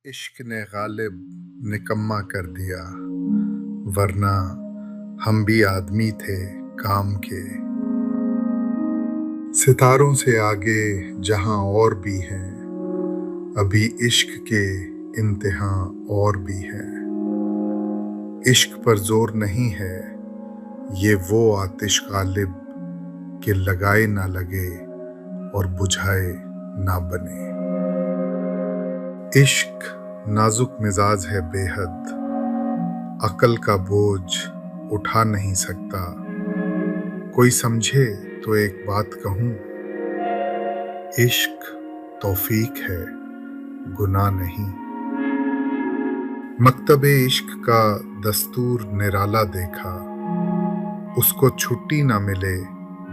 इश्क ने गालिब निकम्मा कर दिया, वरना हम भी आदमी थे काम के। सितारों से आगे जहां और भी हैं, अभी इश्क के इम्तिहां और भी हैं। इश्क पर जोर नहीं है, ये वो आतिश गालिब के लगाए ना लगे और बुझाए ना बने। इश्क नाजुक मिजाज है बेहद, अकल का बोझ उठा नहीं सकता। कोई समझे तो एक बात कहूं, इश्क तौफीक है, गुनाह नहीं। मकतबे इश्क का दस्तूर निराला देखा, उसको छुट्टी ना मिले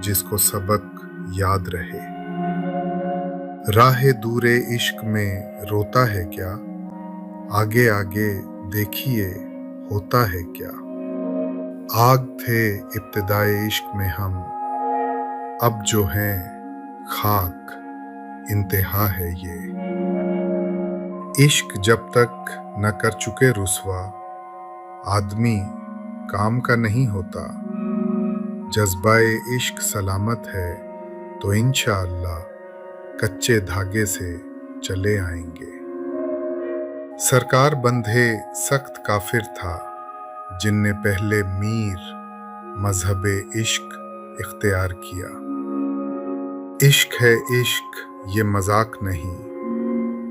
जिसको सबक याद रहे। राहे दूरे इश्क में रोता है क्या, आगे आगे देखिए होता है क्या। आग थे इब्तिदाए इश्क में हम, अब जो हैं खाक इंतहा है ये। इश्क जब तक न कर चुके रुसवा, आदमी काम का नहीं होता। जज्बाए इश्क सलामत है तो इंशाअल्लाह कच्चे धागे से चले आएंगे। सरकार बंधे सख्त काफिर था, जिनने पहले मीर मजहबे इश्क इख्तियार किया। इश्क है इश्क, ये मजाक नहीं,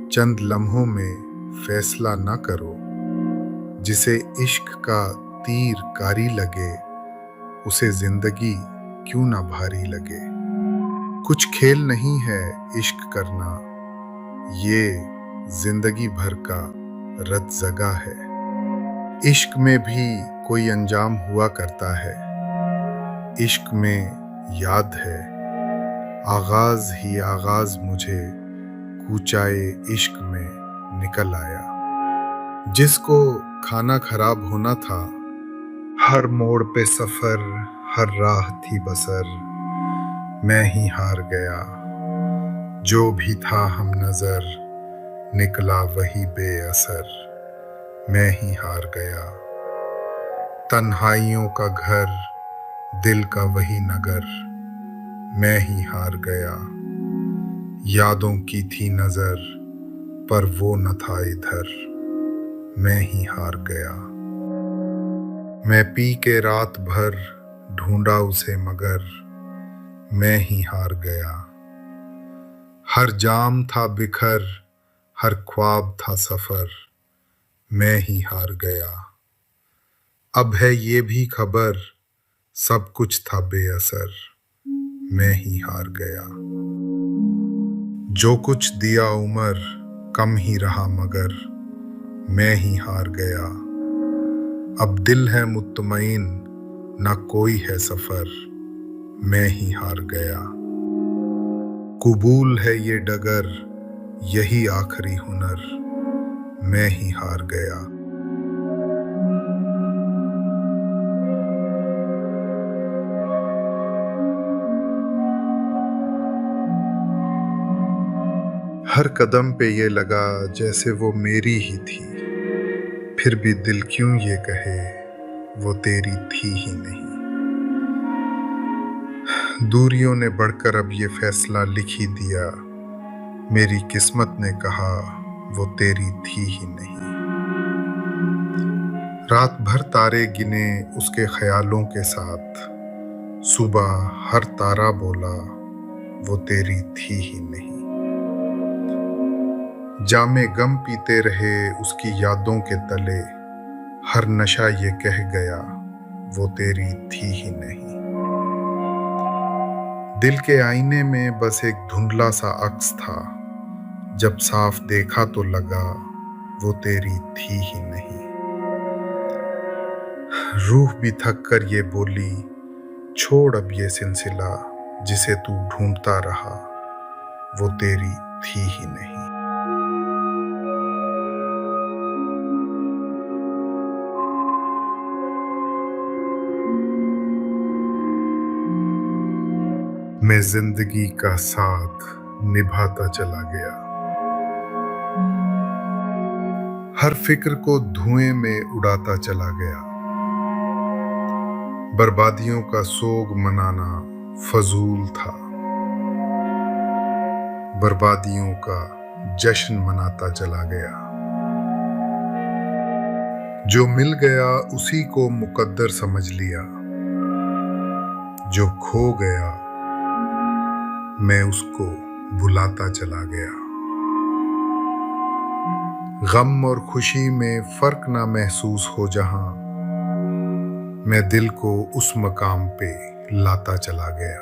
चंद लम्हों में फैसला ना करो। जिसे इश्क का तीर कारी लगे, उसे जिंदगी क्यों ना भारी लगे। कुछ खेल नहीं है इश्क करना, ये जिंदगी भर का रत जगा है। इश्क में भी कोई अंजाम हुआ करता है, इश्क में याद है आगाज ही आगाज मुझे कूचाए इश्क में निकल आया। जिसको खाना खराब होना था, हर मोड़ पे सफर हर राह थी बसर, मैं ही हार गया। जो भी था हम नजर, निकला वही बेअसर, मैं ही हार गया। तन्हाइयों का घर, दिल का वही नगर, मैं ही हार गया। यादों की थी नजर, पर वो न था इधर, मैं ही हार गया। मैं पी के रात भर ढूंढा उसे मगर, मैं ही हार गया। हर जाम था बिखर, हर ख्वाब था सफर, मैं ही हार गया। अब है ये भी खबर, सब कुछ था बेअसर, मैं ही हार गया। जो कुछ दिया उमर, कम ही रहा मगर, मैं ही हार गया। अब दिल है मुत्तमईन, ना कोई है सफर, मैं ही हार गया। कुबूल है ये डगर, यही आखिरी हुनर, मैं ही हार गया। हर कदम पे ये लगा जैसे वो मेरी ही थी, फिर भी दिल क्यों ये कहे वो तेरी थी ही नहीं। दूरियों ने बढ़कर अब ये फैसला लिख ही दिया, मेरी किस्मत ने कहा वो तेरी थी ही नहीं। रात भर तारे गिने उसके ख्यालों के साथ, सुबह हर तारा बोला वो तेरी थी ही नहीं। जामे गम पीते रहे उसकी यादों के तले, हर नशा ये कह गया वो तेरी थी ही नहीं। दिल के आईने में बस एक धुंधला सा अक्स था, जब साफ देखा तो लगा वो तेरी थी ही नहीं। रूह भी थक कर ये बोली, छोड़ अब ये सिलसिला, जिसे तू ढूंढता रहा वो तेरी थी ही नहीं। मैं जिंदगी का साथ निभाता चला गया, हर फिक्र को धुएं में उड़ाता चला गया। बर्बादियों का सोग मनाना फजूल था, बर्बादियों का जश्न मनाता चला गया। जो मिल गया उसी को मुकद्दर समझ लिया, जो खो गया मैं उसको भुलाता चला गया। गम और खुशी में फर्क ना महसूस हो जहां, मैं दिल को उस मकाम पे लाता चला गया।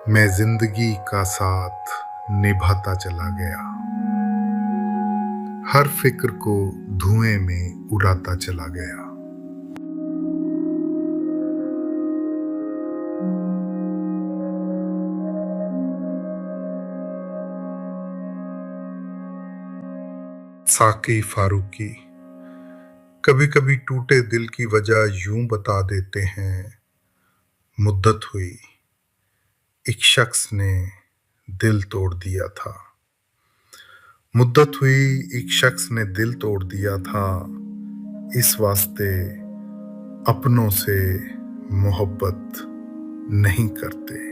मैं जिंदगी का साथ निभाता चला गया, हर फिक्र को धुएं में उड़ाता चला गया। साकी फारूकी। कभी कभी टूटे दिल की वजह यूं बता देते हैं, मुद्दत हुई एक शख्स ने दिल तोड़ दिया था। मुद्दत हुई एक शख्स ने दिल तोड़ दिया था, इस वास्ते अपनों से मोहब्बत नहीं करते।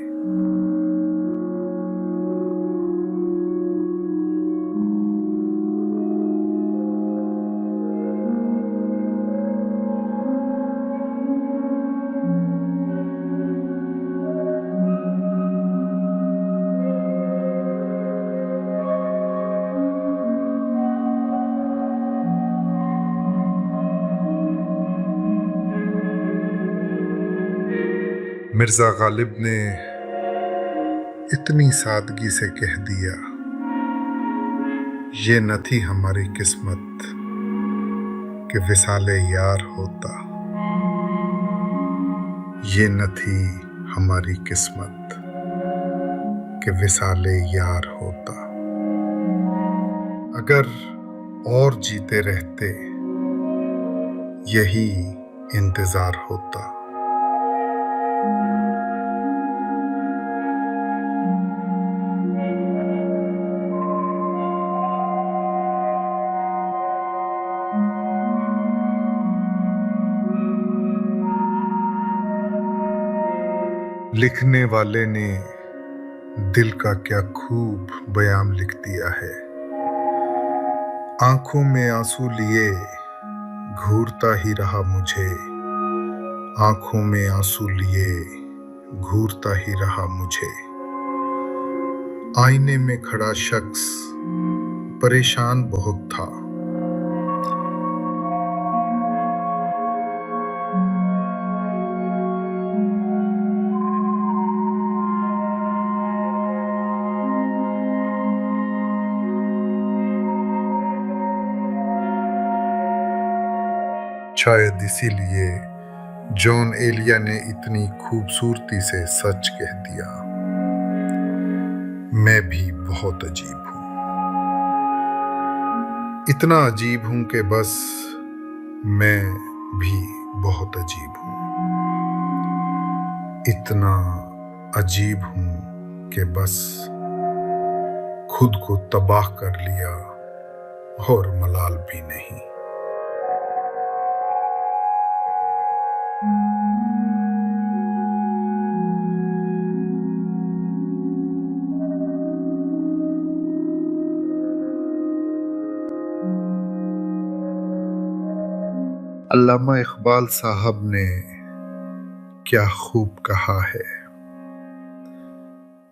मिर्जा गालिब ने इतनी सादगी से कह दिया, ये न थी हमारी किस्मत कि विसाले यार होता। ये न थी हमारी किस्मत कि विसाले यार होता। अगर और जीते रहते यही इंतजार होता। लिखने वाले ने दिल का क्या खूब बयान लिख दिया है। आंखों में आंसू लिए घूरता ही रहा मुझे, आंखों में आंसू लिए घूरता ही रहा मुझे। आईने में खड़ा शख्स परेशान बहुत था। शायद इसीलिए जॉन एलिया ने इतनी खूबसूरती से सच कह दिया, मैं भी बहुत अजीब हूं। इतना अजीब हूं कि बस मैं भी बहुत अजीब हूं। इतना अजीब हूं कि बस खुद को तबाह कर लिया और मलाल भी नहीं। अल्लामा इकबाल साहब ने क्या खूब कहा है,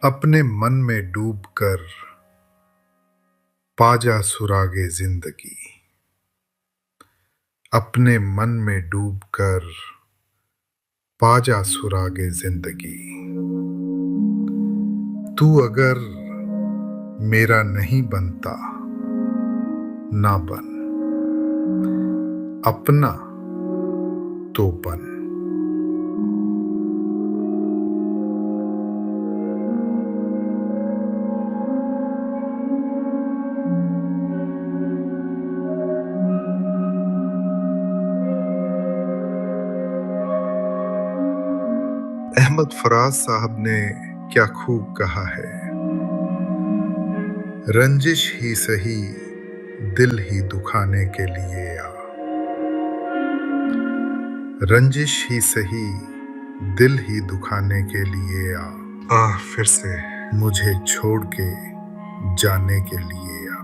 अपने मन में डूब कर पाजा सुरागे जिंदगी। अपने मन में डूब कर पाजा सुरागे जिंदगी। तू अगर मेरा नहीं बनता ना बन, अपना तो बन। अहमद फराज साहब ने क्या खूब कहा है, रंजिश ही सही दिल ही दुखाने के लिए आ, रंजिश ही सही दिल ही दुखाने के लिए आ फिर से मुझे छोड़ के जाने के लिए आ।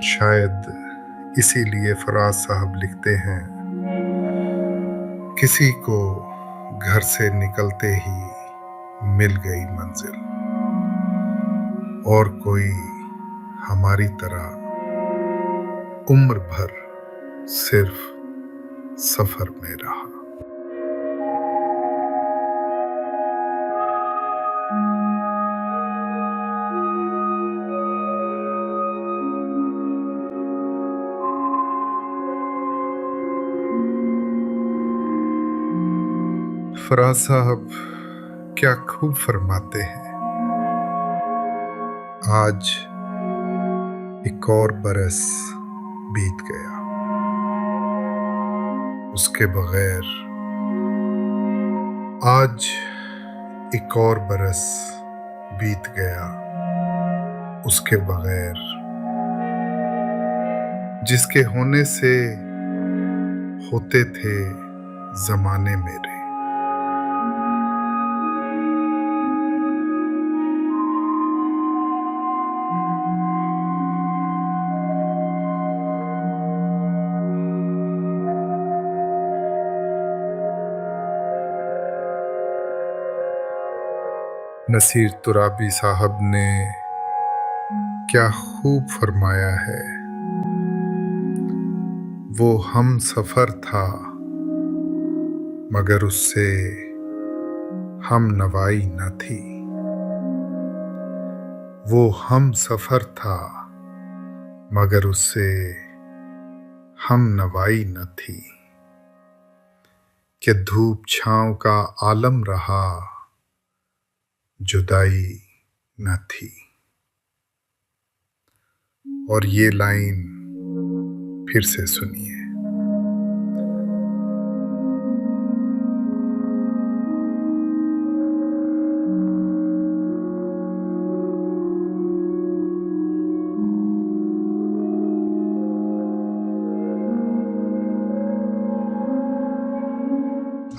शायद इसीलिए फराज साहब लिखते हैं, किसी को घर से निकलते ही मिल गई मंजिल, और कोई हमारी तरह उम्र भर सिर्फ सफर में रहा। फराज साहब क्या खूब फरमाते हैं, आज एक और बरस बीत गया, उसके बगैर आज एक और बरस बीत गया, उसके बगैर जिसके होने से होते थे जमाने मेरे। नसीर तुराबी साहब ने क्या खूब फरमाया है, वो हम सफर था मगर उससे हम नवाई न थी, वो हम सफर था मगर उससे हम नवाई न थी, कि धूप छांव का आलम रहा जुदाई न थी। और ये लाइन फिर से सुनिए।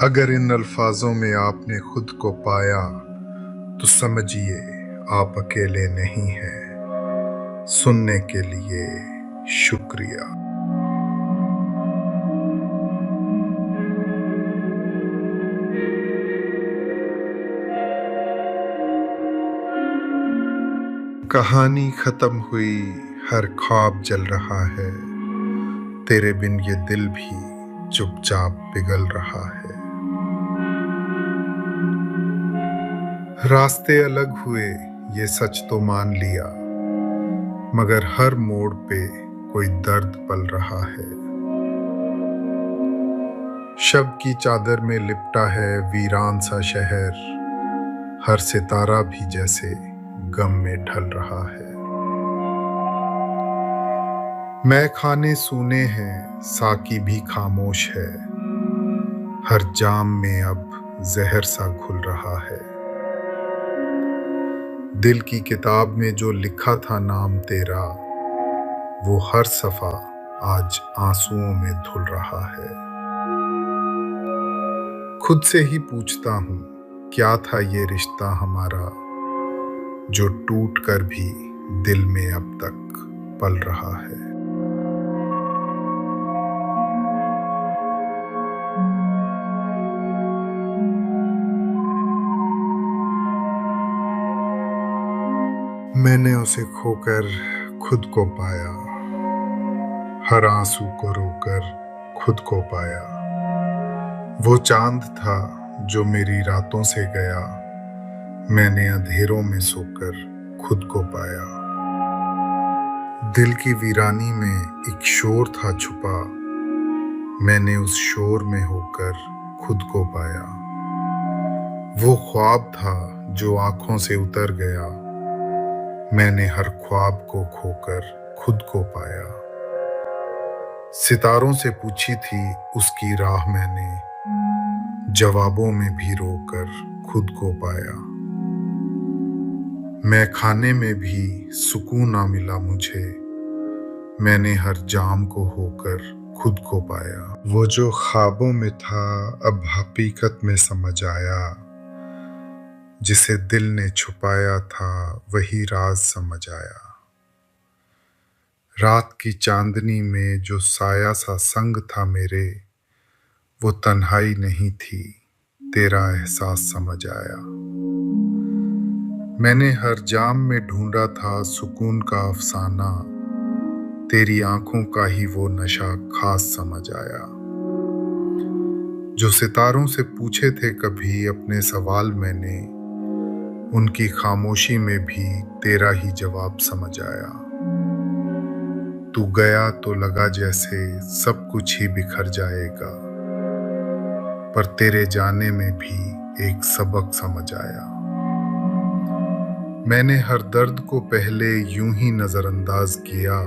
अगर इन अल्फाजों में आपने खुद को पाया तो समझिए आप अकेले नहीं हैं। सुनने के लिए शुक्रिया। कहानी खत्म हुई, हर ख्वाब जल रहा है, तेरे बिन ये दिल भी चुपचाप पिघल रहा है। रास्ते अलग हुए ये सच तो मान लिया, मगर हर मोड़ पे कोई दर्द पल रहा है। शब की चादर में लिपटा है वीरान सा शहर, हर सितारा भी जैसे गम में ढल रहा है। मैं खाने सूने हैं, साकी भी खामोश है, हर जाम में अब जहर सा घुल रहा है। दिल की किताब में जो लिखा था नाम तेरा, वो हर सफ़ा आज आंसुओं में धुल रहा है। खुद से ही पूछता हूँ क्या था ये रिश्ता हमारा, जो टूट कर भी दिल में अब तक पल रहा है। मैंने उसे खोकर खुद को पाया, हर आंसू को रोकर खुद को पाया। वो चांद था जो मेरी रातों से गया, मैंने अंधेरों में सोकर खुद को पाया। दिल की वीरानी में एक शोर था छुपा, मैंने उस शोर में होकर खुद को पाया। वो ख्वाब था जो आंखों से उतर गया, मैंने हर ख्वाब को खोकर खुद को पाया। सितारों से पूछी थी उसकी राह मैंने, जवाबों में भी रोकर खुद को पाया। मैं खाने में भी सुकून ना मिला मुझे, मैंने हर जाम को होकर खुद को पाया। वो जो ख्वाबों में था अब हकीकत में समझ आया, जिसे दिल ने छुपाया था वही राज समझ आया। रात की चांदनी में जो साया सा संग था मेरे, वो तन्हाई नहीं थी, तेरा एहसास समझ आया। मैंने हर जाम में ढूंढा था सुकून का अफसाना, तेरी आंखों का ही वो नशा खास समझ आया। जो सितारों से पूछे थे कभी अपने सवाल मैंने, उनकी खामोशी में भी तेरा ही जवाब समझ आया। तू गया तो लगा जैसे सब कुछ ही बिखर जाएगा, पर तेरे जाने में भी एक सबक समझ आया। मैंने हर दर्द को पहले यूं ही नजरअंदाज किया,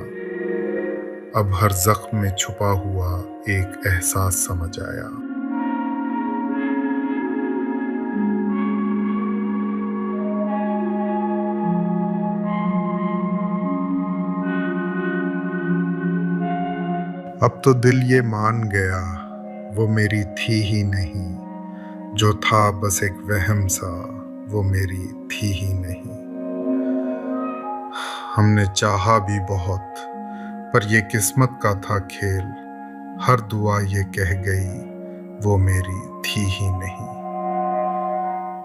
अब हर जख्म में छुपा हुआ एक एहसास समझ आया। अब तो दिल ये मान गया वो मेरी थी ही नहीं, जो था बस एक वहम सा वो मेरी थी ही नहीं। हमने चाहा भी बहुत पर ये किस्मत का था खेल, हर दुआ ये कह गई वो मेरी थी ही नहीं।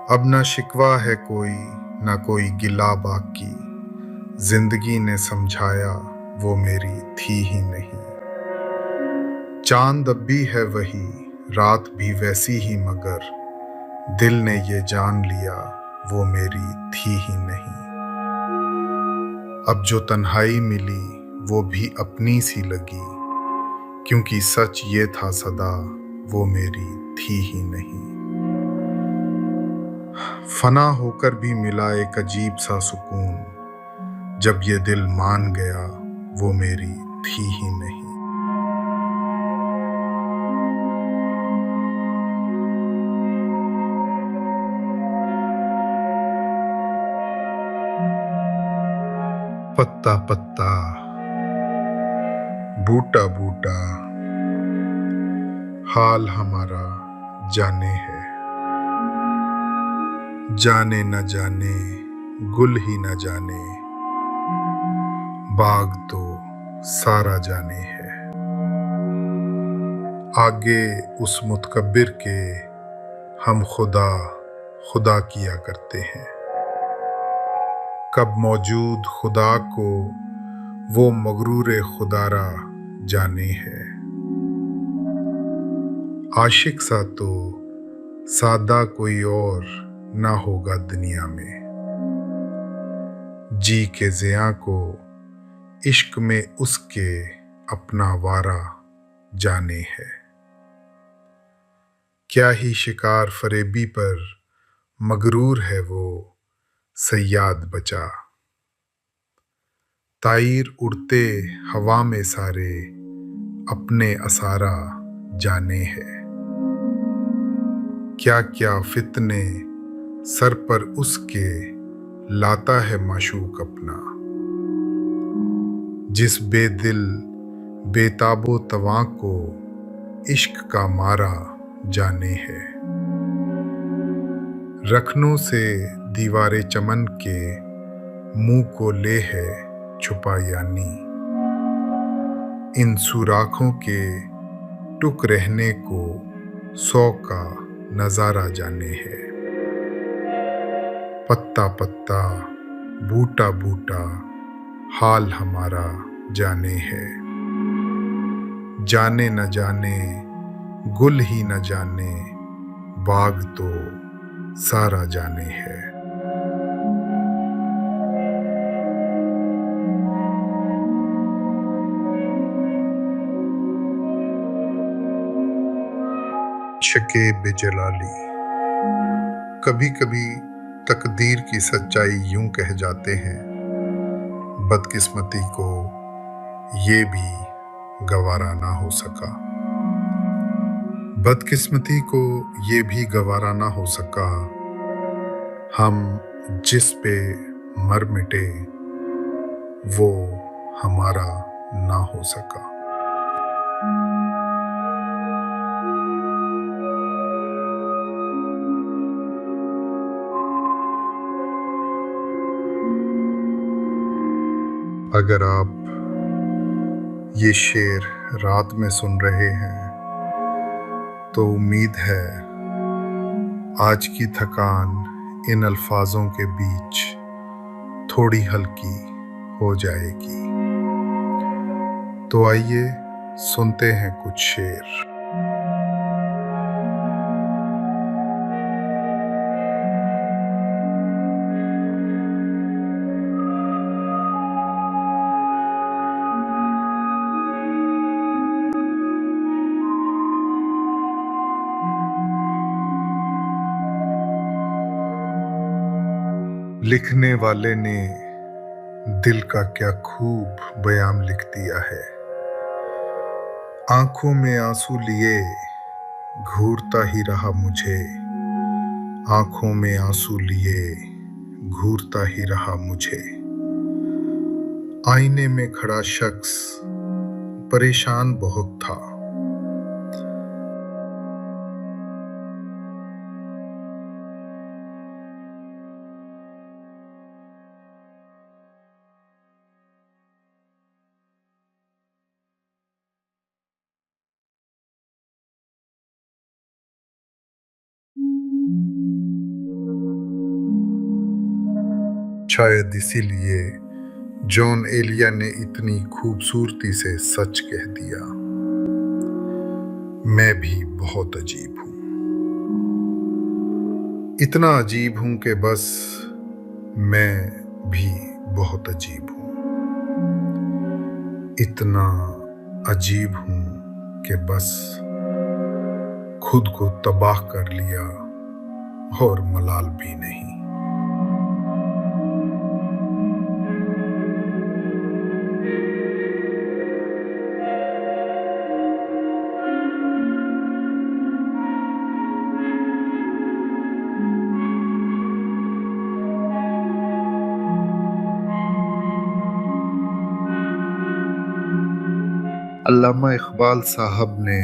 अब ना शिकवा है कोई ना कोई गिला बाकी, जिंदगी ने समझाया वो मेरी थी ही नहीं। चांद अब भी है वही रात भी वैसी ही, मगर दिल ने ये जान लिया वो मेरी थी ही नहीं। अब जो तन्हाई मिली वो भी अपनी सी लगी, क्योंकि सच ये था सदा वो मेरी थी ही नहीं। फना होकर भी मिला एक अजीब सा सुकून, जब ये दिल मान गया वो मेरी थी ही नहीं। पत्ता पत्ता बूटा बूटा हाल हमारा जाने है, जाने न जाने गुल ही न जाने, बाग तो सारा जाने है। आगे उस मुतकब्बिर के हम खुदा खुदा किया करते हैं, कब मौजूद खुदा को वो मगरूर खुदारा जाने है। आशिक सा तो सादा कोई और ना होगा दुनिया में, जी के ज़िया को इश्क में उसके अपना वारा जाने है। क्या ही शिकार फरेबी पर मगरूर है वो सयाद बचा, ताईर उड़ते हवा में सारे अपने असारा जाने है। क्या क्या फितने सर पर उसके लाता है माशूक अपना, जिस बेदिल बेताबो तवां को इश्क का मारा जाने है। रखनों से दीवारे चमन के मुंह को ले है छुपा, यानी इन सुराखों के टुक रहने को 100 का नजारा जाने है। पत्ता पत्ता बूटा बूटा हाल हमारा जाने है, जाने न जाने गुल ही न जाने, बाग तो सारा जाने है। शकीब जलाली। कभी कभी तकदीर की सच्चाई यूं कह जाते हैं, बदकिस्मती को ये भी गवारा ना हो सका। बदकिस्मती को ये भी गवारा ना हो सका, हम जिस पे मर मिटे वो हमारा ना हो सका। अगर आप ये शेर रात में सुन रहे हैं तो उम्मीद है आज की थकान इन अल्फाजों के बीच थोड़ी हल्की हो जाएगी। तो आइए सुनते हैं कुछ शेर। लिखने वाले ने दिल का क्या खूब बयान लिख दिया है। आंखों में आंसू लिए घूरता ही रहा मुझे, आंखों में आंसू लिए घूरता ही रहा मुझे। आईने में खड़ा शख्स परेशान बहुत था। शायद इसीलिए जॉन एलिया ने इतनी खूबसूरती से सच कह दिया, मैं भी बहुत अजीब हूं। इतना अजीब हूं कि बस मैं भी बहुत अजीब हूं। इतना अजीब हूं कि बस खुद को तबाह कर लिया और मलाल भी नहीं। अल्लामा इकबाल साहब ने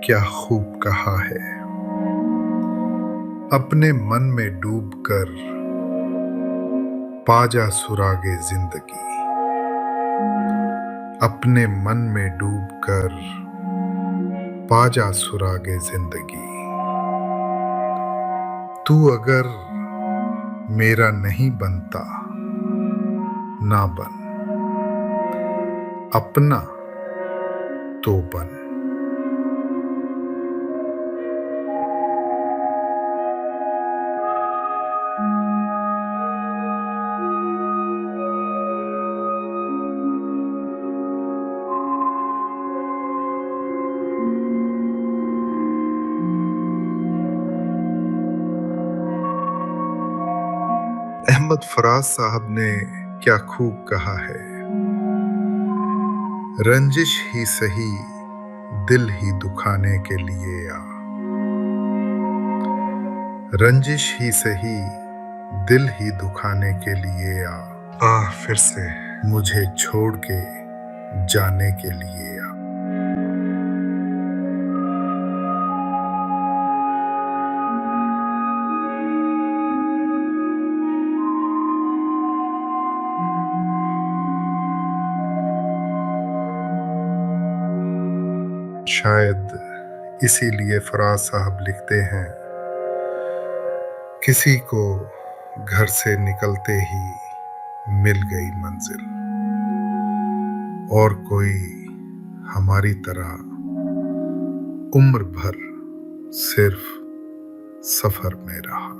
क्या खूब कहा है, अपने मन में डूबकर पाजा सुरागे जिंदगी। अपने मन में डूबकर पाजा सुरागे जिंदगी। तू अगर मेरा नहीं बनता ना बन, अपना तो बन। अहमद फराज साहब ने क्या खूब कहा है, रंजिश ही सही दिल ही दुखाने के लिए आ। रंजिश ही सही दिल ही दुखाने के लिए आ फिर से मुझे छोड़ के जाने के लिए आ। शायद इसीलिए फराज साहब लिखते हैं, किसी को घर से निकलते ही मिल गई मंजिल, और कोई हमारी तरह उम्र भर सिर्फ सफर में रहा।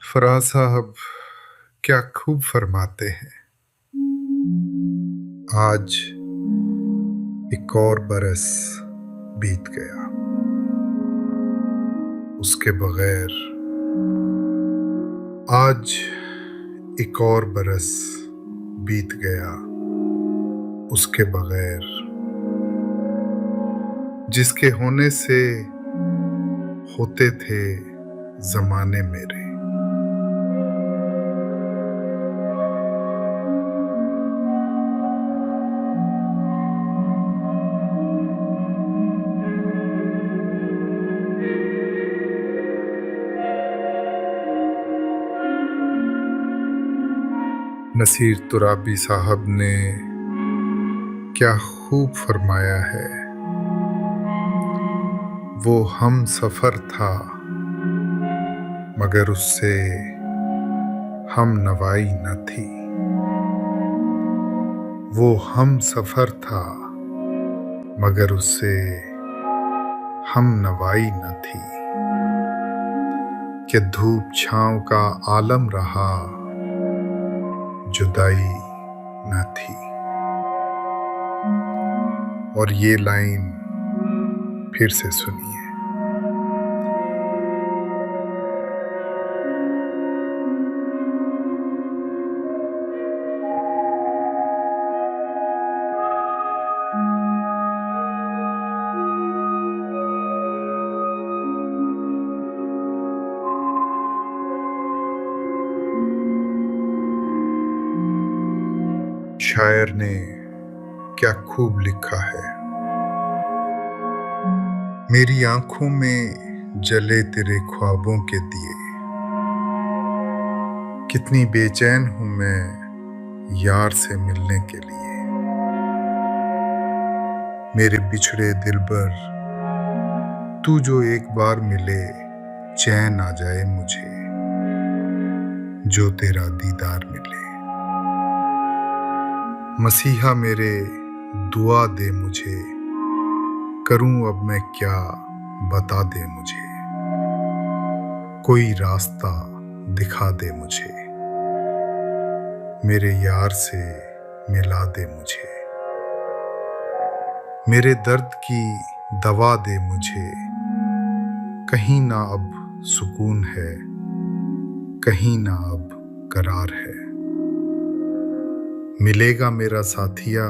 फराज साहब क्या खूब फरमाते हैं। आज एक और बरस बीत गया, उसके बगैर। आज एक और बरस बीत गया, उसके बगैर। जिसके होने से होते थे जमाने मेरे। नसीर तुराबी साहब ने क्या खूब फरमाया है। वो हम सफर था मगर उससे हम नवाई न थी। वो हम सफर था मगर उससे हम नवाई न थी। कि धूप छांव का आलम रहा, जुदाई न थी। और ये लाइन फिर से सुनिए। शायर ने क्या खूब लिखा है। मेरी आंखों में जले तेरे ख्वाबों के दिए, कितनी बेचैन हूं मैं यार से मिलने के लिए। मेरे बिछड़े दिलबर तू जो एक बार मिले, चैन आ जाए मुझे जो तेरा दीदार मिले। मसीहा मेरे दुआ दे मुझे, करूं अब मैं क्या बता दे मुझे। कोई रास्ता दिखा दे मुझे, मेरे यार से मिला दे मुझे। मेरे दर्द की दवा दे मुझे, कहीं ना अब सुकून है, कहीं ना अब करार है। मिलेगा मेरा साथिया,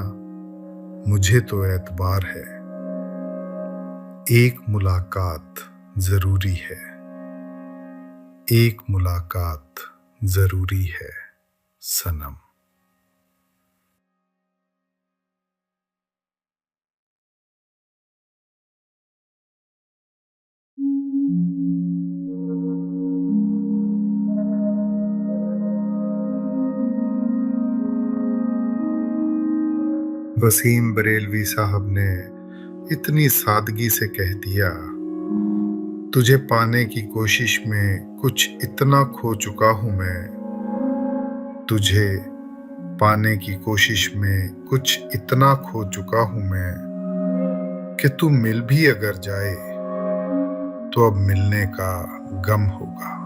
मुझे तो एतबार है। एक मुलाकात जरूरी है, एक मुलाकात जरूरी है सनम। वसीम बरेलवी साहब ने इतनी सादगी से कह दिया, तुझे पाने की कोशिश में कुछ इतना खो चुका हूं मैं। तुझे पाने की कोशिश में कुछ इतना खो चुका हूं मैं कि तू मिल भी अगर जाए तो अब मिलने का गम होगा।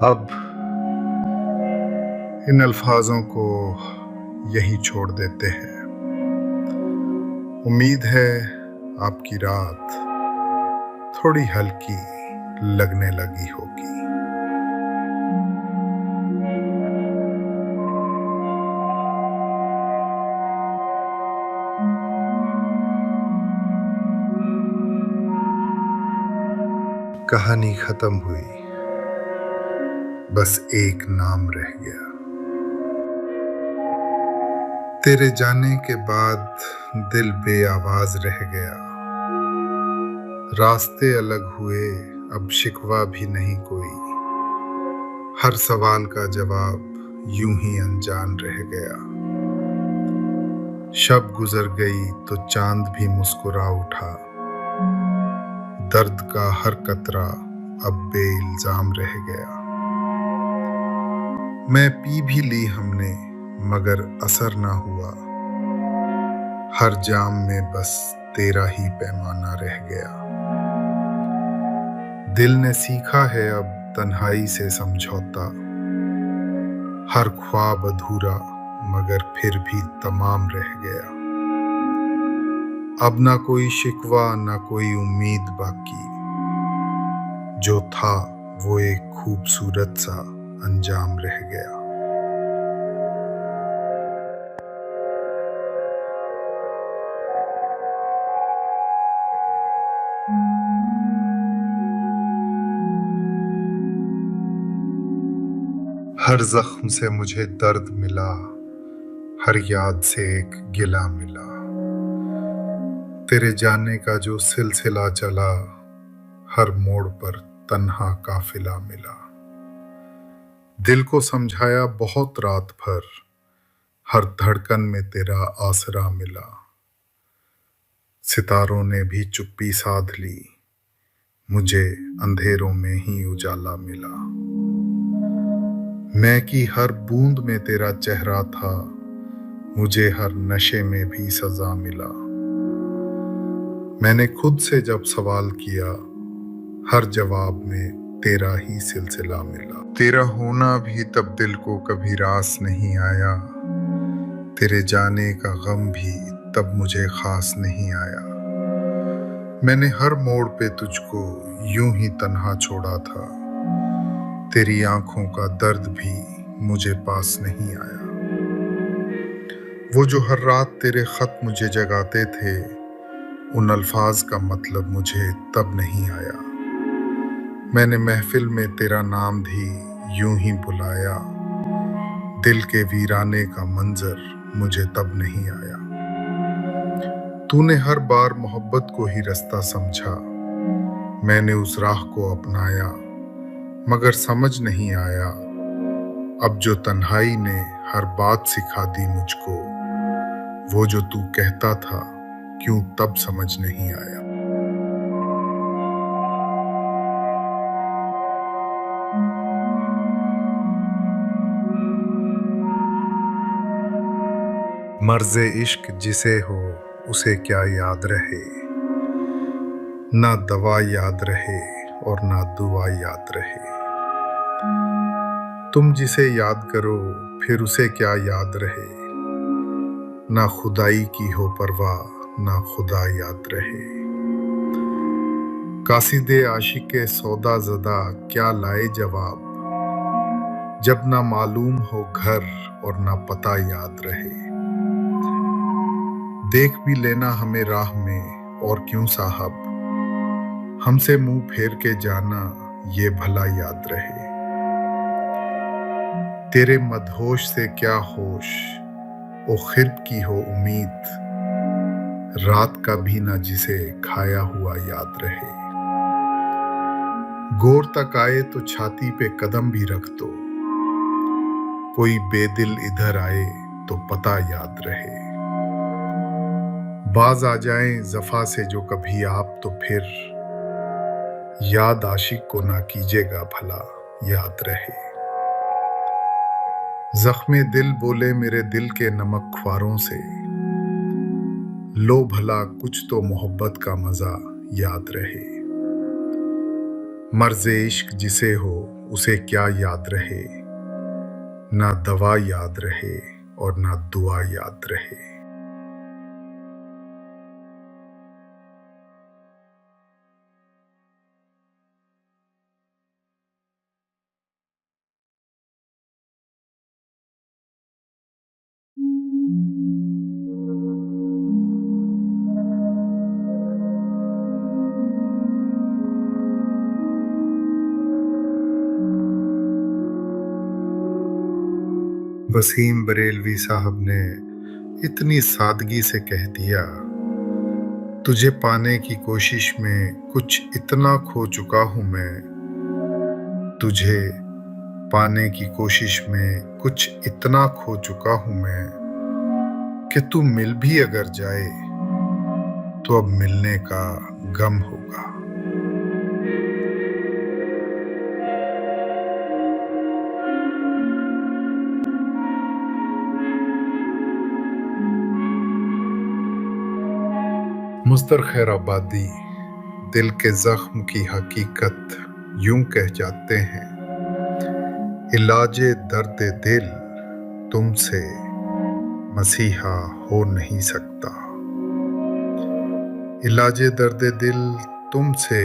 अब इन अल्फाजों को यहीं छोड़ देते हैं। उम्मीद है आपकी रात थोड़ी हल्की लगने लगी होगी। कहानी खत्म हुई, बस एक नाम रह गया। तेरे जाने के बाद दिल बेआवाज रह गया। रास्ते अलग हुए, अब शिकवा भी नहीं कोई। हर सवाल का जवाब यूं ही अनजान रह गया। शब गुजर गई तो चांद भी मुस्कुरा उठा। दर्द का हर कतरा अब बेइल्जाम रह गया। मैं पी भी ली हमने मगर असर ना हुआ। हर जाम में बस तेरा ही पैमाना रह गया। दिल ने सीखा है अब तन्हाई से समझौता। हर ख्वाब अधूरा मगर फिर भी तमाम रह गया। अब ना कोई शिकवा ना कोई उम्मीद बाकी। जो था वो एक खूबसूरत सा अंजाम रह गया। हर जख्म से मुझे दर्द मिला, हर याद से एक गिला मिला। तेरे जाने का जो सिलसिला चला, हर मोड़ पर तन्हा काफिला मिला। दिल को समझाया बहुत रात भर, हर धड़कन में तेरा आसरा मिला। सितारों ने भी चुप्पी साध ली, मुझे अंधेरों में ही उजाला मिला। मैं की हर बूंद में तेरा चेहरा था, मुझे हर नशे में भी सजा मिला। मैंने खुद से जब सवाल किया, हर जवाब में तेरा ही सिलसिला मिला। तेरा होना भी तब दिल को कभी रास नहीं आया। तेरे जाने का गम भी तब मुझे खास नहीं आया। मैंने हर मोड़ पे तुझको यूं ही तन्हा छोड़ा था। तेरी आंखों का दर्द भी मुझे पास नहीं आया। वो जो हर रात तेरे खत मुझे जगाते थे, उन अल्फाज का मतलब मुझे तब नहीं आया। मैंने महफिल में तेरा नाम भी यूं ही बुलाया। दिल के वीराने का मंजर मुझे तब नहीं आया। तूने हर बार मोहब्बत को ही रास्ता समझा, मैंने उस राह को अपनाया। मगर समझ नहीं आया, अब जो तन्हाई ने हर बात सिखा दी मुझको, वो जो तू कहता था क्यों तब समझ नहीं आया। मर्ज़े इश्क जिसे हो उसे क्या याद रहे। ना दवा याद रहे और ना दुआ याद रहे। तुम जिसे याद करो फिर उसे क्या याद रहे। ना खुदाई की हो परवाह ना खुदा याद रहे। कासिदे आशिके सौदा ज़दा क्या लाए जवाब, जब ना मालूम हो घर और ना पता याद रहे। देख भी लेना हमें राह में और क्यों साहब, हमसे मुंह फेर के जाना ये भला याद रहे। तेरे मदहोश से क्या होश ओ खिर्ब की हो उम्मीद, रात का भी ना जिसे खाया हुआ याद रहे। गौर तक आए तो छाती पे कदम भी रख दो, कोई बेदिल इधर आए तो पता याद रहे। बाज आ जाएं जफा से जो कभी आप तो फिर, याद आशिक को ना कीजिएगा भला याद रहे। जख्मे दिल बोले मेरे दिल के नमक ख्वारों से, लो भला कुछ तो मोहब्बत का मजा याद रहे। मर्ज़े इश्क जिसे हो उसे क्या याद रहे। ना दवा याद रहे और ना दुआ याद रहे। वसीम बरेलवी साहब ने इतनी सादगी से कह दिया, तुझे पाने की कोशिश में कुछ इतना खो चुका हूं मैं। तुझे पाने की कोशिश में कुछ इतना खो चुका हूं मैं कि तू मिल भी अगर जाए तो अब मिलने का गम होगा। मुस्तर खैराबादी दिल के जख्म की हकीकत यूं कह जाते हैं, इलाजे दर्द दिल तुमसे मसीहा हो नहीं सकता। इलाजे दर्द दिल तुमसे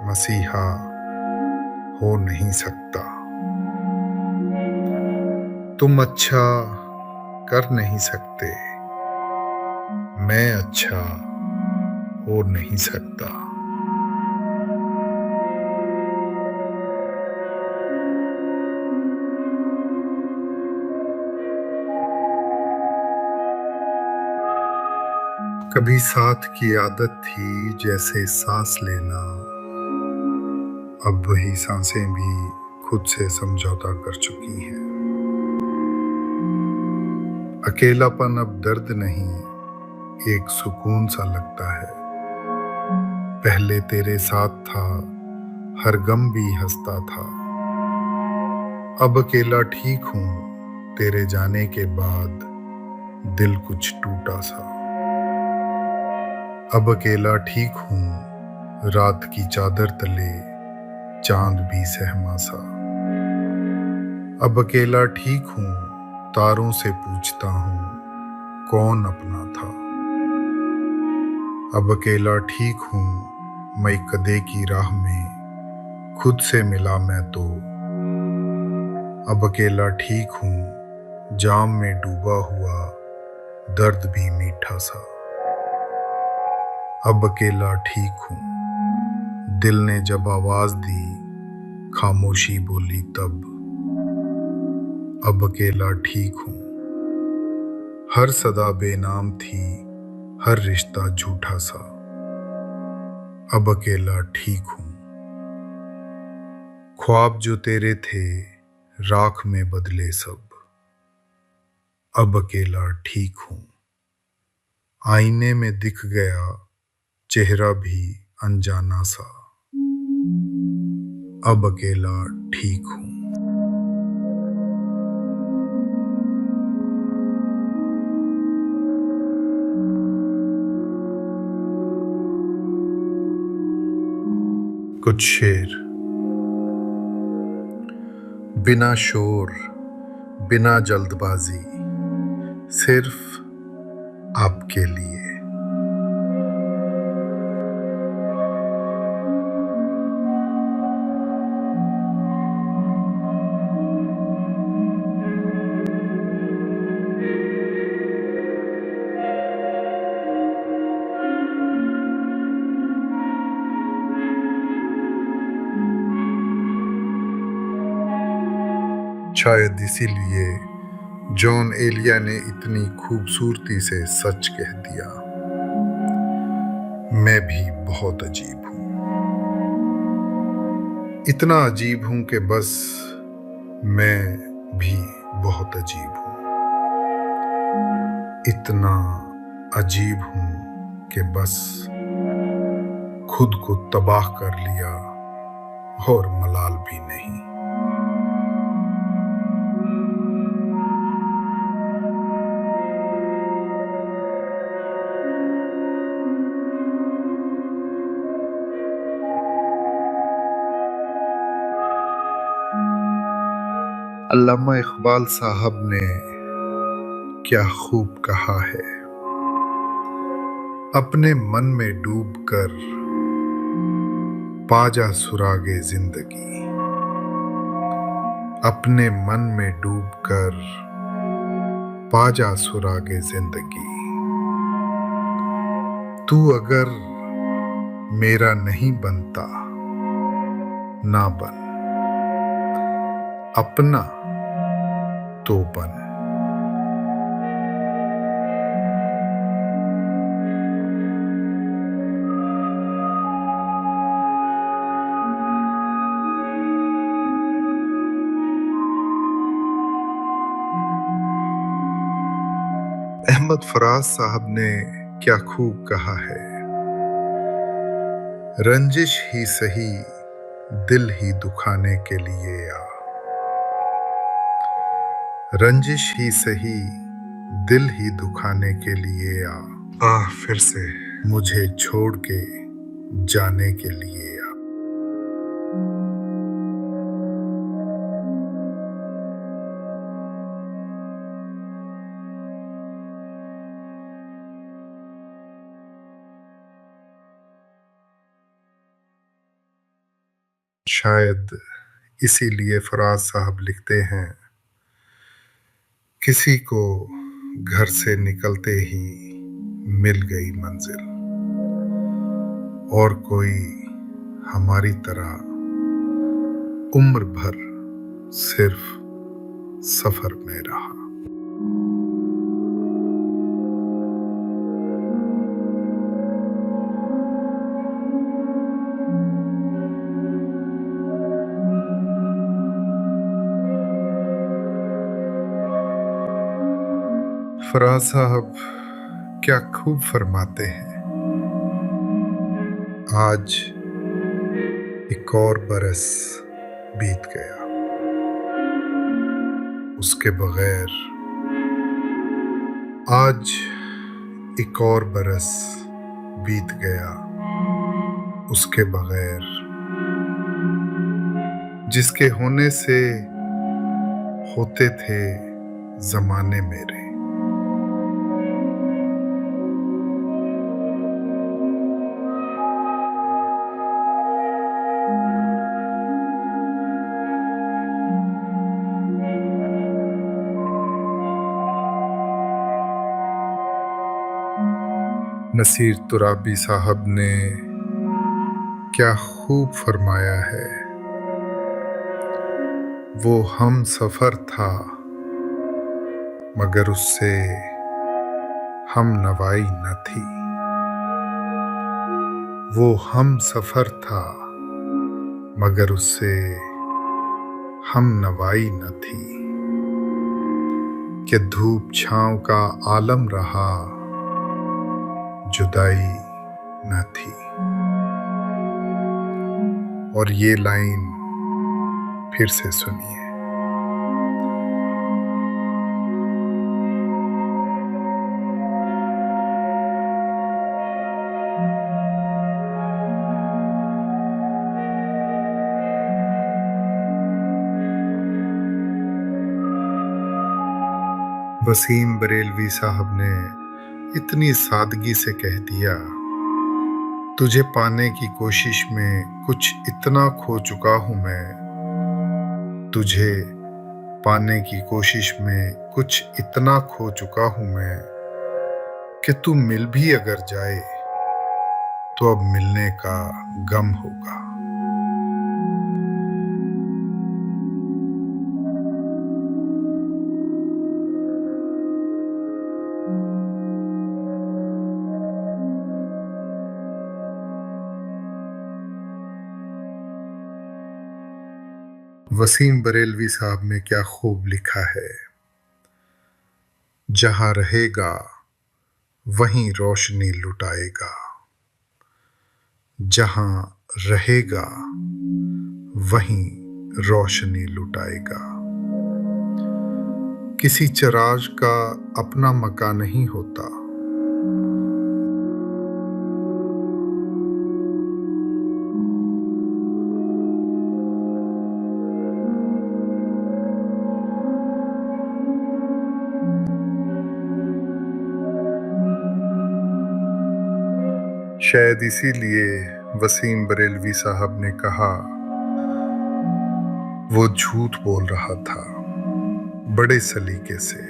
मसीहा हो नहीं सकता। तुम अच्छा कर नहीं सकते, मैं अच्छा हो नहीं सकता। कभी साथ की आदत थी जैसे सांस लेना, अब वही सांसें भी खुद से समझौता कर चुकी हैं। अकेलापन अब दर्द नहीं, एक सुकून सा लगता है। पहले तेरे साथ था, हर गम भी हंसता था। अब अकेला ठीक हूं, तेरे जाने के बाद दिल कुछ टूटा सा। अब अकेला ठीक हूं, रात की चादर तले चांद भी सहमा सा। अब अकेला ठीक हूं, तारों से पूछता हूं कौन अपना था। अब अकेला ठीक हूं, मई कदे की राह में खुद से मिला मैं तो। अब अकेला ठीक हूं, जाम में डूबा हुआ दर्द भी मीठा सा। अब अकेला ठीक हूं, दिल ने जब आवाज दी खामोशी बोली तब। अब अकेला ठीक हूं, हर सदा बेनाम थी, हर रिश्ता झूठा सा। अब अकेला ठीक हूं, ख्वाब जो तेरे थे राख में बदले सब। अब अकेला ठीक हूं, आईने में दिख गया चेहरा भी अनजाना सा। अब अकेला ठीक हूं। कुछ शेर। बिना शोर, बिना जल्दबाजी, सिर्फ आपके लिए। शायद इसीलिए जॉन एलिया ने इतनी खूबसूरती से सच कह दिया, मैं भी बहुत अजीब हूं। इतना अजीब हूं कि बस मैं भी बहुत अजीब हूं। इतना अजीब हूं कि बस खुद को तबाह कर लिया और मलाल भी नहीं। अल्लामा इकबाल साहब ने क्या खूब कहा है, अपने मन में डूब कर पाजा सुरागे जिंदगी। अपने मन में डूब कर पाजा सुरागे जिंदगी। तू अगर मेरा नहीं बनता ना बन, अपना तो बन। अहमद फराज साहब ने क्या खूब कहा है, रंजिश ही सही दिल ही दुखाने के लिए आ, रंजिश ही सही दिल ही दुखाने के लिए आ फिर से मुझे छोड़ के जाने के लिए आ। शायद इसीलिए फराज साहब लिखते हैं, किसी को घर से निकलते ही मिल गई मंजिल, और कोई हमारी तरह उम्र भर सिर्फ सफर में रहा। फराज साहब क्या खूब फरमाते हैं, आज एक और बरस बीत गया, उसके बगैर आज एक और बरस बीत गया, उसके बगैर जिसके होने से होते थे जमाने मेरे। नसीर तुराबी साहब ने क्या खूब फरमाया है, वो हम सफर था मगर उससे हम नवाई न थी, वो हम सफर था मगर उससे हम नवाई न थी, कि धूप छांव का आलम रहा जुदाई न थी। और ये लाइन फिर से सुनिए, वसीम बरेलवी साहब ने इतनी सादगी से कह दिया, तुझे पाने की कोशिश में कुछ इतना खो चुका हूं मैं, तुझे पाने की कोशिश में कुछ इतना खो चुका हूं मैं, कि तू मिल भी अगर जाए तो अब मिलने का गम होगा। वसीम बरेलवी साहब ने क्या खूब लिखा है, जहां रहेगा वहीं रोशनी लुटाएगा, जहां रहेगा वहीं रोशनी लुटाएगा, किसी चिराग का अपना मकान नहीं होता, शायद इसीलिए वसीम बरेलवी साहब ने कहा, वो झूठ बोल रहा था बड़े सलीके से,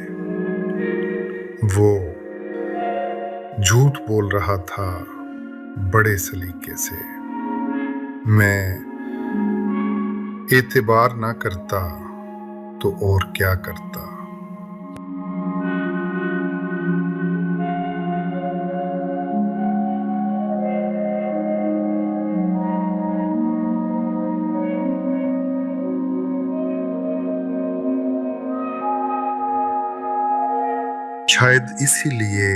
वो झूठ बोल रहा था बड़े सलीके से, मैं एतबार ना करता तो और क्या करता। शायद इसीलिए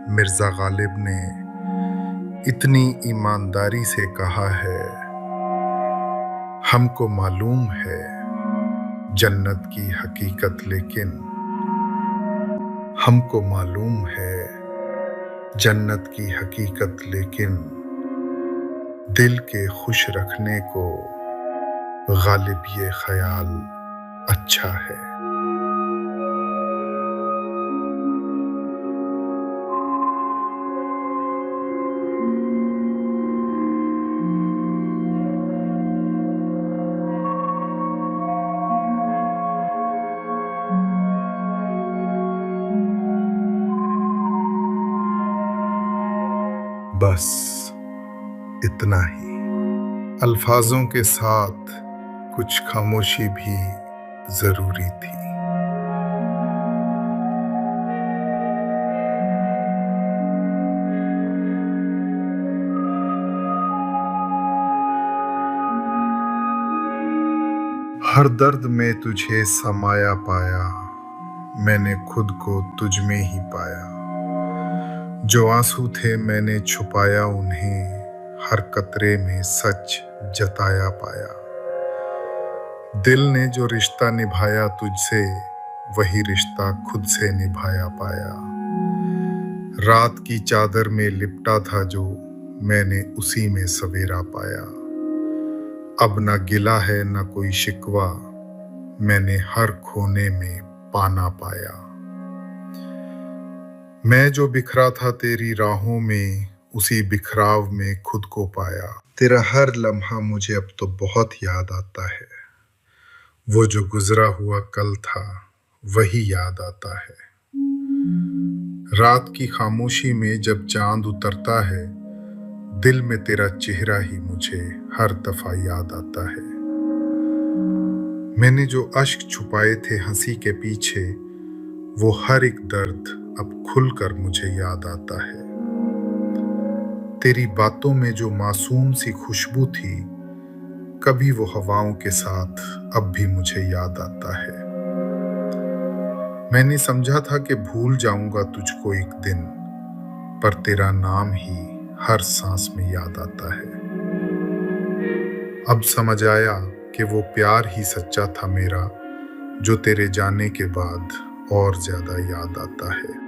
मिर्जा गालिब ने इतनी ईमानदारी से कहा है, हमको मालूम है जन्नत की हकीकत, लेकिन हमको मालूम है जन्नत की हकीकत, लेकिन दिल के खुश रखने को गालिब ये ख्याल अच्छा है। बस इतना ही। अल्फाजों के साथ कुछ खामोशी भी जरूरी थी। हर दर्द में तुझे समाया पाया, मैंने खुद को तुझ में ही पाया। जो आंसू थे मैंने छुपाया उन्हें, हर कतरे में सच जताया पाया। दिल ने जो रिश्ता निभाया तुझसे, वही रिश्ता खुद से निभाया पाया। रात की चादर में लिपटा था जो, मैंने उसी में सवेरा पाया। अब ना गिला है ना कोई शिकवा, मैंने हर खोने में पाना पाया। मैं जो बिखरा था तेरी राहों में, उसी बिखराव में खुद को पाया। तेरा हर लम्हा मुझे अब तो बहुत याद आता है, वो जो गुजरा हुआ कल था वही याद आता है। रात की खामोशी में जब चांद उतरता है, दिल में तेरा चेहरा ही मुझे हर दफा याद आता है। मैंने जो अश्क छुपाए थे हंसी के पीछे, वो हर एक दर्द अब खुलकर मुझे याद आता है। तेरी बातों में जो मासूम सी खुशबू थी, कभी वो हवाओं के साथ अब भी मुझे याद आता है। मैंने समझा था कि भूल जाऊंगा तुझको एक दिन, पर तेरा नाम ही हर सांस में याद आता है। अब समझ आया कि वो प्यार ही सच्चा था मेरा, जो तेरे जाने के बाद और ज्यादा याद आता है।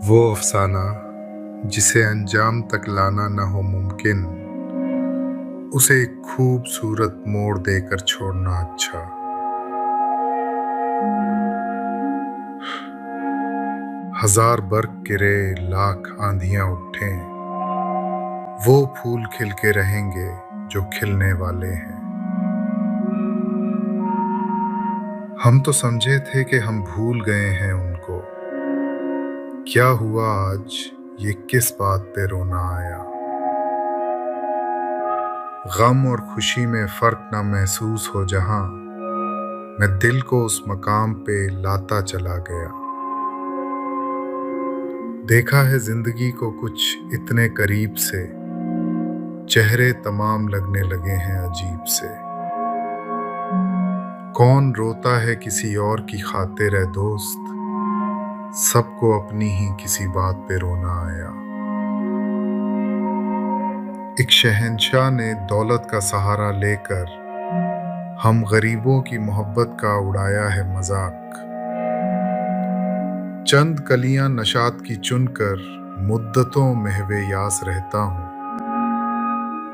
वो अफसाना जिसे अंजाम तक लाना न हो मुमकिन, उसे एक खूबसूरत मोड़ देकर छोड़ना अच्छा। हजार बर्फ गिरे लाख आंधियां उठें, वो फूल खिल के रहेंगे जो खिलने वाले हैं। हम तो समझे थे कि हम भूल गए हैं उनको, क्या हुआ आज ये किस बात पे रोना आया। गम और खुशी में फर्क ना महसूस हो जहां, मैं दिल को उस मकाम पे लाता चला गया। देखा है जिंदगी को कुछ इतने करीब से, चेहरे तमाम लगने लगे हैं अजीब से। कौन रोता है किसी और की खातिर है दोस्त, सबको अपनी ही किसी बात पे रोना आया। एक शहंशाह ने दौलत का सहारा लेकर, हम गरीबों की मोहब्बत का उड़ाया है मजाक। चंद कलियां नशात की चुनकर, मुद्दतों महवे यास रहता हूँ।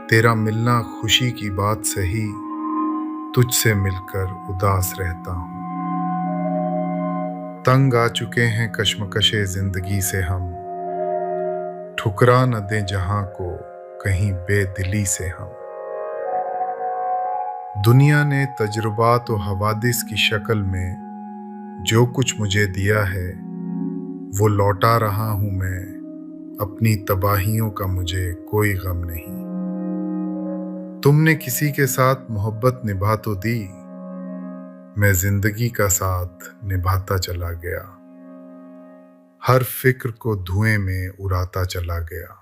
तेरा मिलना खुशी की बात सही, तुझसे मिलकर उदास रहता हूँ। तंग आ चुके हैं कश्मकशे जिंदगी से हम, ठुकरा न दें जहां को कहीं बेदिली से हम। दुनिया ने तजुर्बात और हवादिस की शक्ल में जो कुछ मुझे दिया है, वो लौटा रहा हूं मैं। अपनी तबाहियों का मुझे कोई गम नहीं। तुमने किसी के साथ मोहब्बत निभा तो दी, मैं जिंदगी का साथ निभाता चला गया। हर फिक्र को धुएं में उड़ाता चला गया।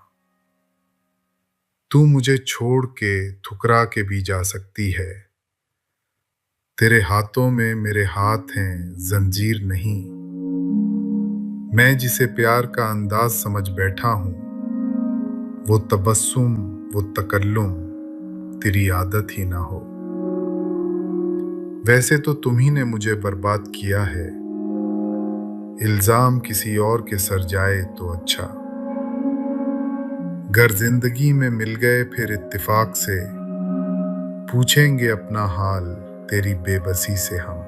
तू मुझे छोड़ के ठुकरा के भी जा सकती है। तेरे हाथों में मेरे हाथ हैं, जंजीर नहीं। मैं जिसे प्यार का अंदाज समझ बैठा हूँ, वो तबस्सुम, वो तकल्लुम तेरी आदत ही ना हो। वैसे तो तुम्ही ने मुझे बर्बाद किया है, इल्जाम किसी और के सर जाए तो अच्छा। गर जिंदगी में मिल गए फिर इत्तेफाक से, पूछेंगे अपना हाल तेरी बेबसी से हम।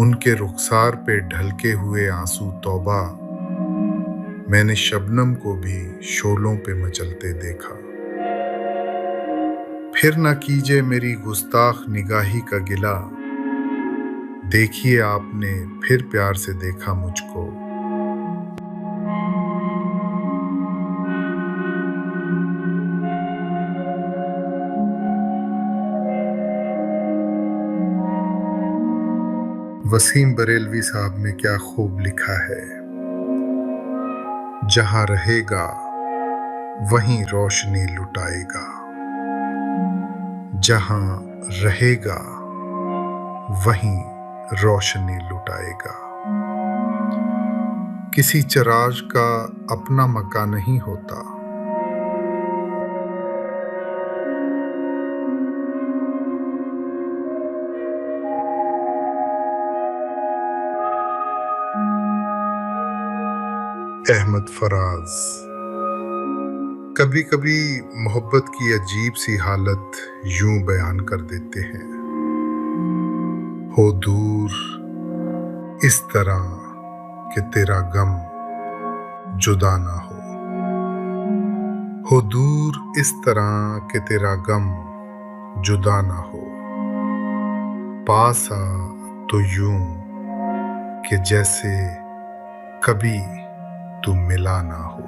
उनके रुखसार पे ढलके हुए आंसू तौबा, मैंने शबनम को भी शोलों पे मचलते देखा। फिर न कीजिए मेरी गुस्ताख निगाही का गिला, देखिए आपने फिर प्यार से देखा मुझको। वसीम बरेलवी साहब ने क्या खूब लिखा है। जहां रहेगा वहीं रोशनी लुटाएगा, जहां रहेगा वहीं रोशनी लुटाएगा। किसी चिराग का अपना मकान नहीं होता। अहमद फराज। कभी कभी मोहब्बत की अजीब सी हालत यूं बयान कर देते हैं। हो दूर इस तरह कि तेरा गम जुदा ना हो दूर इस तरह कि तेरा गम जुदा ना हो। पास आ तो यूं कि जैसे कभी तू मिला ना हो।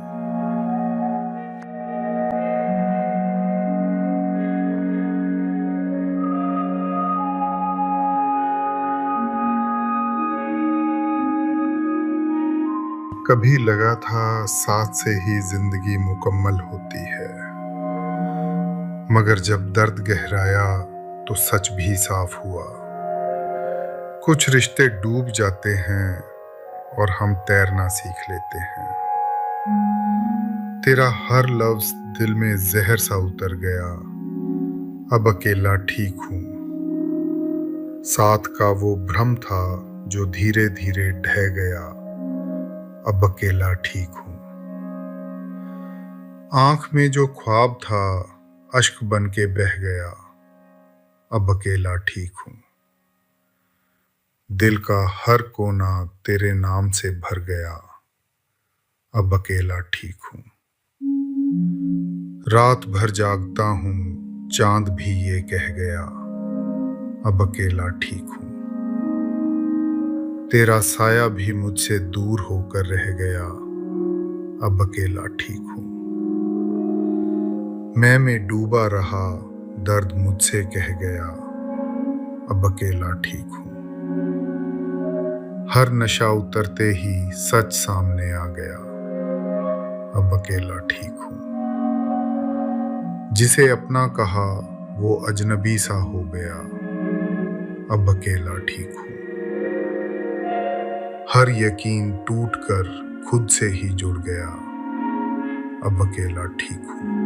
कभी लगा था साथ से ही जिंदगी मुकम्मल होती है, मगर जब दर्द गहराया तो सच भी साफ हुआ। कुछ रिश्ते डूब जाते हैं और हम तैरना सीख लेते हैं। तेरा हर लफ्ज दिल में जहर सा उतर गया, अब अकेला ठीक हूं। साथ का वो भ्रम था जो धीरे धीरे ढह गया, अब अकेला ठीक हूं। आंख में जो ख्वाब था अश्क बन के बह गया, अब अकेला ठीक हूं। दिल का हर कोना तेरे नाम से भर गया, अब अकेला ठीक हूं। रात भर जागता हूं, चांद भी ये कह गया, अब अकेला ठीक हूं। तेरा साया भी मुझसे दूर होकर रह गया, अब अकेला ठीक हूं। मैं में डूबा रहा, दर्द मुझसे कह गया, अब अकेला ठीक हूं। हर नशा उतरते ही सच सामने आ गया, अब अकेला ठीक हूं। जिसे अपना कहा वो अजनबी सा हो गया, अब अकेला ठीक हूं। हर यकीन टूट कर खुद से ही जुड़ गया, अब अकेला ठीक हूं।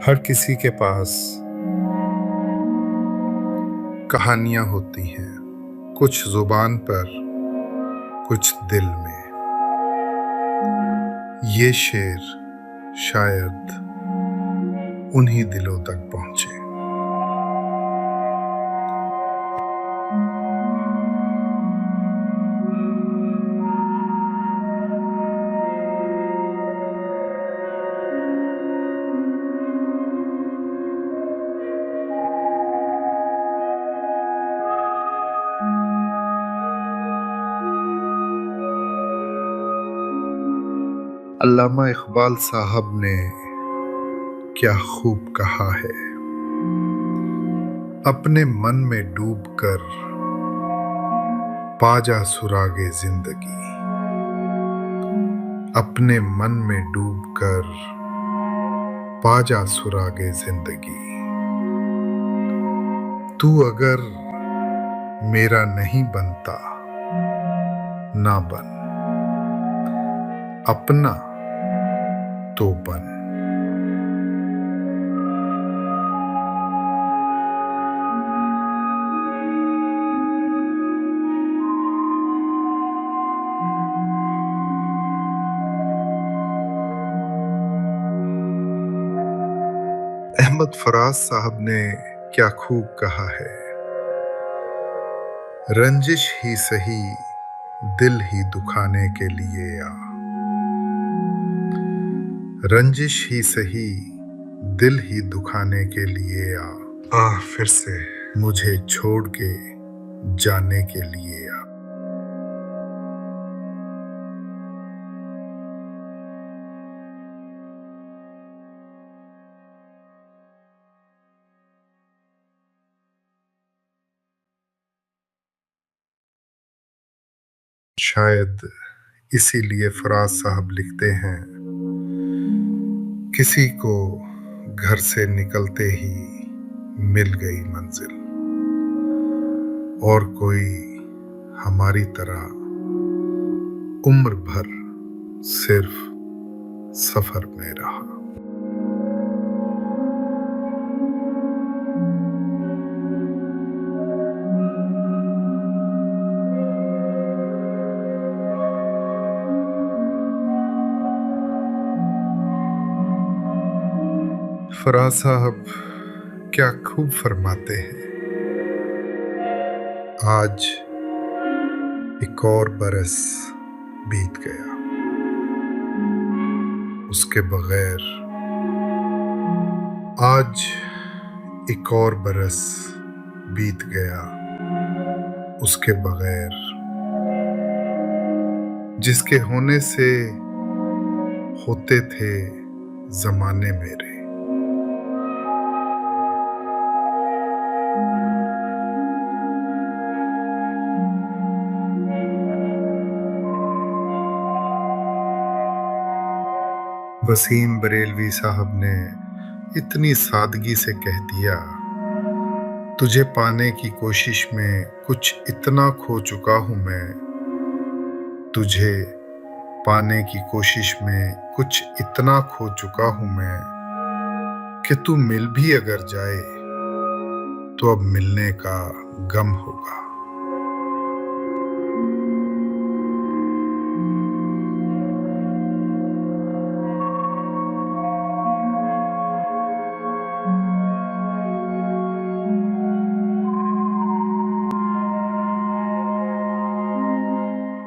हर किसी के पास कहानियां होती हैं, कुछ जुबान पर, कुछ दिल में। ये शेर शायद उन्हीं दिलों तक पहुंचे। अल्लामा इकबाल साहब ने क्या खूब कहा है। अपने मन में डूब कर पा जा सुरागे जिंदगी। अपने मन में डूब कर पा जा सुरागे जिंदगी। तू अगर मेरा नहीं बनता ना बन, अपना तो बन। अहमद फराज साहब ने क्या खूब कहा है, रंजिश ही सही दिल ही दुखाने के लिए आ। रंजिश ही सही दिल ही दुखाने के लिए आ। फिर से मुझे छोड़ के जाने के लिए आ। शायद इसीलिए फराज साहब लिखते हैं, किसी को घर से निकलते ही मिल गई मंजिल, और कोई हमारी तरह उम्र भर सिर्फ सफर में रहा। फराज साहब क्या खूब फरमाते हैं, आज एक और बरस बीत गया, उसके बगैर। आज एक और बरस बीत गया उसके बगैर, जिसके होने से होते थे जमाने मेरे। वसीम बरेलवी साहब ने इतनी सादगी से कह दिया, तुझे पाने की कोशिश में कुछ इतना खो चुका हूं मैं। तुझे पाने की कोशिश में कुछ इतना खो चुका हूं मैं, कि तू मिल भी अगर जाए तो अब मिलने का गम होगा।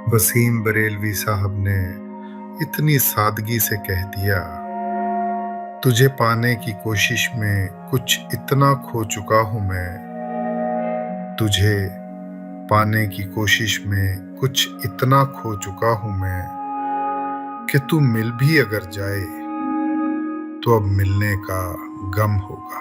वसीम बरेलवी साहब ने इतनी सादगी से कह दिया, तुझे पाने की कोशिश में कुछ इतना खो चुका हूं मैं। तुझे पाने की कोशिश में कुछ इतना खो चुका हूं मैं, कि तू मिल भी अगर जाए तो अब मिलने का गम होगा।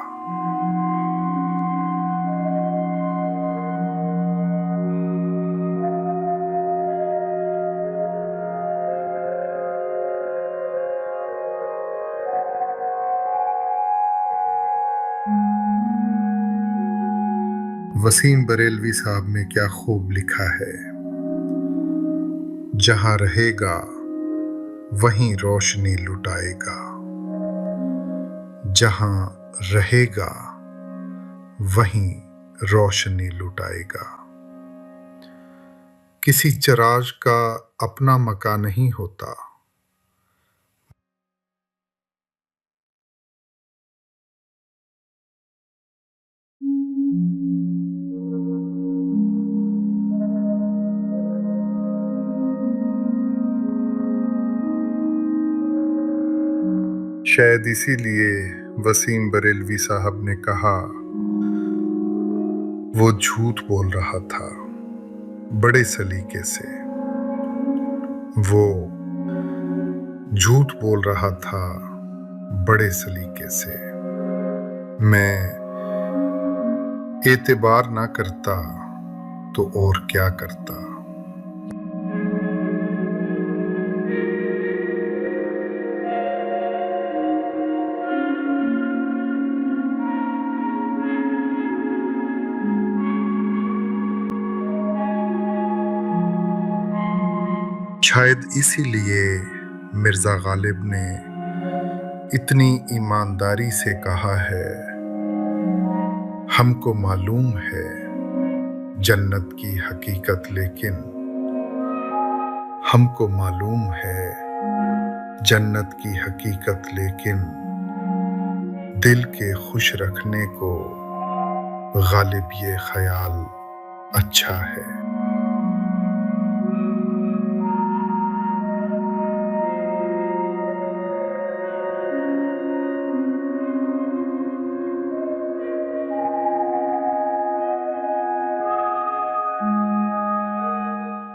वसीम बरेलवी साहब ने क्या खूब लिखा है, जहां रहेगा वहीं रोशनी लुटाएगा। जहां रहेगा वहीं रोशनी लुटाएगा। किसी चिराग का अपना मकान नहीं होता, शायद इसीलिए वसीम बरेलवी साहब ने कहा, वो झूठ बोल रहा था बड़े सलीके से। वो झूठ बोल रहा था बड़े सलीके से। मैं एतबार ना करता तो और क्या करता। शायद इसीलिए मिर्जा गालिब ने इतनी ईमानदारी से कहा है, हमको मालूम है जन्नत की हकीकत, लेकिन हमको मालूम है जन्नत की हकीकत, लेकिन दिल के खुश रखने को गालिब ये ख्याल अच्छा है।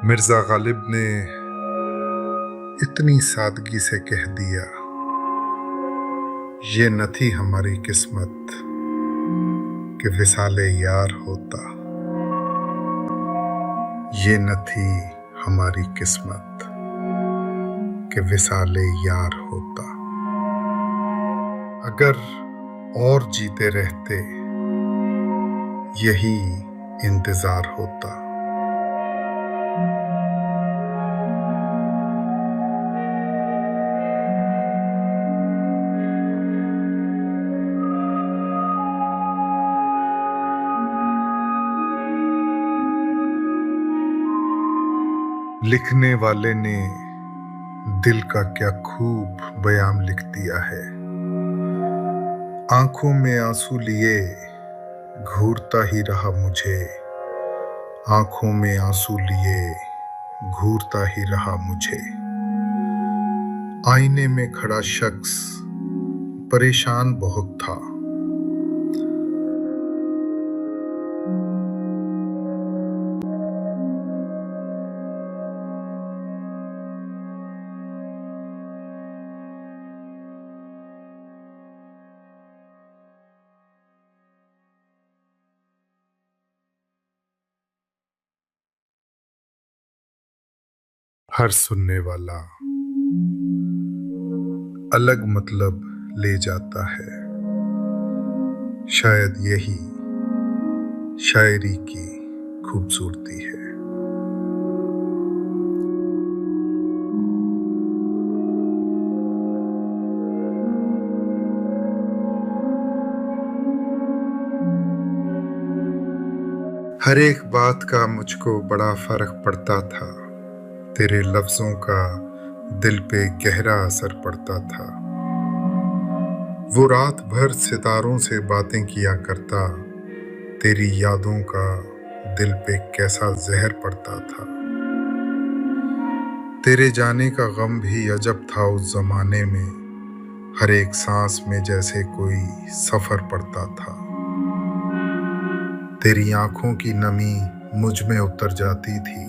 मिर्जा गालिब ने इतनी सादगी से कह दिया, ये न थी हमारी किस्मत कि विसाले यार होता। ये न थी हमारी किस्मत कि विसाले यार होता। अगर और जीते रहते यही इंतजार होता। लिखने वाले ने दिल का क्या खूब बयान लिख दिया है। आंखों में आंसू लिए घूरता ही रहा मुझे, आंखों में आंसू लिए घूरता ही रहा मुझे। आईने में खड़ा शख्स परेशान बहुत था। हर सुनने वाला अलग मतलब ले जाता है। शायद यही शायरी की खूबसूरती है। हर एक बात का मुझको बड़ा फर्क पड़ता था। तेरे लफ्जों का दिल पे गहरा असर पड़ता था। वो रात भर सितारों से बातें किया करता, तेरी यादों का दिल पे कैसा जहर पड़ता था। तेरे जाने का गम भी अजब था उस जमाने में, हर एक सांस में जैसे कोई सफर पड़ता था। तेरी आंखों की नमी मुझ में उतर जाती थी,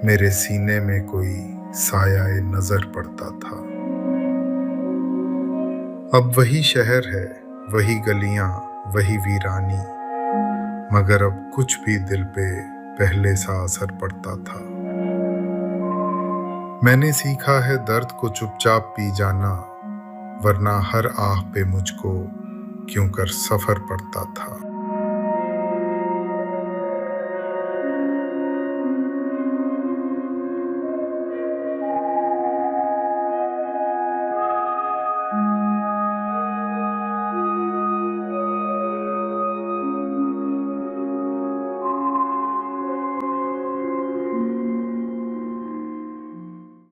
मेरे सीने में कोई साया नजर पड़ता था। अब वही शहर है, वही गलियां, वही वीरानी, मगर अब कुछ भी दिल पे पहले सा असर पड़ता था। मैंने सीखा है दर्द को चुपचाप पी जाना, वरना हर आह पे मुझको क्यों कर सफर पड़ता था।